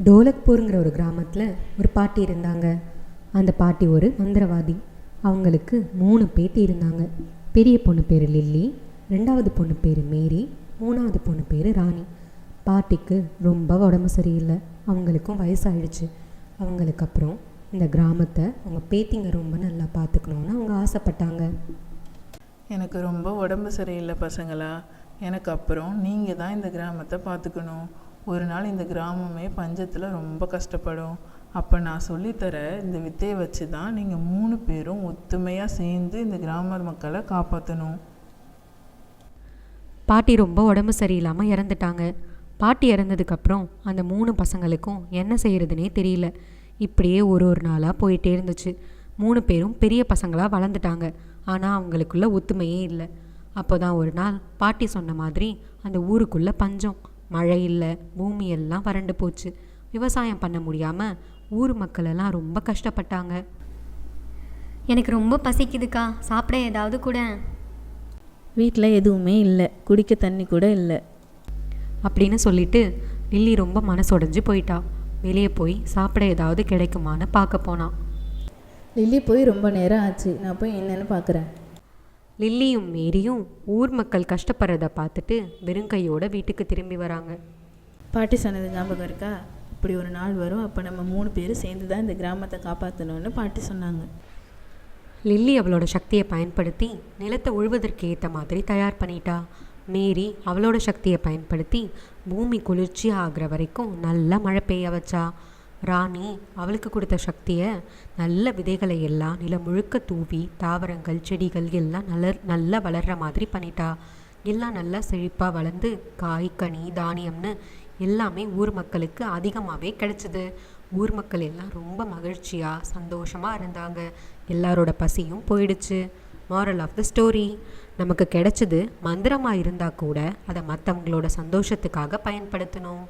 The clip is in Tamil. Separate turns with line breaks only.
டோலக்பூருங்கிற ஒரு கிராமத்தில் ஒரு பாட்டி இருந்தாங்க. அந்த பாட்டி ஒரு மந்திரவாதி. அவங்களுக்கு 3 பேத்தி இருந்தாங்க. பெரிய பொண்ணு பேர் லில்லி, 2வது பொண்ணு பேர் மேரி, 3வது பொண்ணு பேர் ராணி. பாட்டிக்கு ரொம்ப உடம்பு சரியில்லை. அவங்களுக்கும் வயசாயிடுச்சு. அவங்களுக்கு அப்புறம் இந்த கிராமத்தை அவங்க பேத்திங்க ரொம்ப நல்லா பார்த்துக்கணுன்னு அவங்க ஆசைப்பட்டாங்க.
எனக்கு ரொம்ப உடம்பு சரியில்லை பசங்களா. எனக்கு அப்புறம் நீங்கள் தான் இந்த கிராமத்தை பார்த்துக்கணும். ஒரு நாள் இந்த கிராமமே பஞ்சத்தில் ரொம்ப கஷ்டப்படும். அப்போ நான் சொல்லித்தர இந்த வித்தையை வச்சு தான் நீங்கள் 3 பேரும் ஒத்துமையாக சேர்ந்து இந்த கிராம மக்களை காப்பாற்றணும்.
பாட்டி ரொம்ப உடம்பு சரியில்லாமல் இறந்துட்டாங்க. பாட்டி இறந்ததுக்கப்புறம் அந்த 3 பசங்களுக்கும் என்ன செய்கிறதுனே தெரியல. இப்படியே ஒரு நாளாக போயிட்டே இருந்துச்சு. 3 பேரும் பெரிய பசங்களாக வளர்ந்துட்டாங்க. ஆனால் அவங்களுக்குள்ள ஒத்துமையே இல்லை. அப்போ தான் ஒரு நாள் பாட்டி சொன்ன மாதிரி அந்த ஊருக்குள்ளே பஞ்சம். மழை இல்லை, பூமியெல்லாம் வறண்டு போச்சு. விவசாயம் பண்ண முடியாமல் ஊர் மக்களெல்லாம் ரொம்ப கஷ்டப்பட்டாங்க.
எனக்கு ரொம்ப பசிக்குதுக்கா, சாப்பிட ஏதாவது கூட.
வீட்டில் எதுவுமே இல்லை, குடிக்க தண்ணி கூட இல்லை
அப்படின்னு சொல்லிட்டு லில்லி ரொம்ப மனசுடைஞ்சு போயிட்டா. வெளியே போய் சாப்பிட ஏதாவது கிடைக்குமான்னு பார்க்க போனான்.
லில்லி போய் ரொம்ப நேரம் ஆச்சு, நான் போய் என்னன்னு பார்க்குறேன்.
லில்லியும் மேரியும் ஊர் மக்கள் கஷ்டப்படுறத பார்த்துட்டு வெறுங்கையோட வீட்டுக்கு திரும்பி வராங்க.
பாட்டி சொன்னது ஞாபகம் இருக்கா? இப்படி ஒரு நாள் வரும், அப்போ நம்ம 3 பேரும் சேர்ந்து தான் இந்த கிராமத்தை காப்பாற்றணும்னு பாட்டி சொன்னாங்க.
லில்லி அவளோட சக்தியை பயன்படுத்தி நிலத்தை உழுவதற்கு ஏற்ற மாதிரி தயார் பண்ணிட்டா. மேரி அவளோட சக்தியை பயன்படுத்தி பூமி குளிர்ச்சி ஆகிற வரைக்கும் நல்லா மழை பெய்ய வச்சா. ராணி அவளுக்கு கொடுத்த சக்தியை நல்ல விதைகளை எல்லாம் நிலம் முழுக்க தூவி தாவரங்கள் செடிகள் எல்லாம் நல்லா வளர்கிற மாதிரி பண்ணிட்டா. எல்லாம் நல்லா செழிப்பாக வளர்ந்து காய் கனி தானியம்னு எல்லாமே ஊர் மக்களுக்கு அதிகமாகவே கிடைச்சிது. ஊர் மக்கள் எல்லாம் ரொம்ப மகிழ்ச்சியாக சந்தோஷமாக இருந்தாங்க. எல்லாரோட பசியும் போயிடுச்சு. மாரல் ஆஃப் த ஸ்டோரி, நமக்கு கிடைச்சது மந்திரமாக இருந்தால் கூட அதை மற்றவங்களோட சந்தோஷத்துக்காக பயன்படுத்தணும்.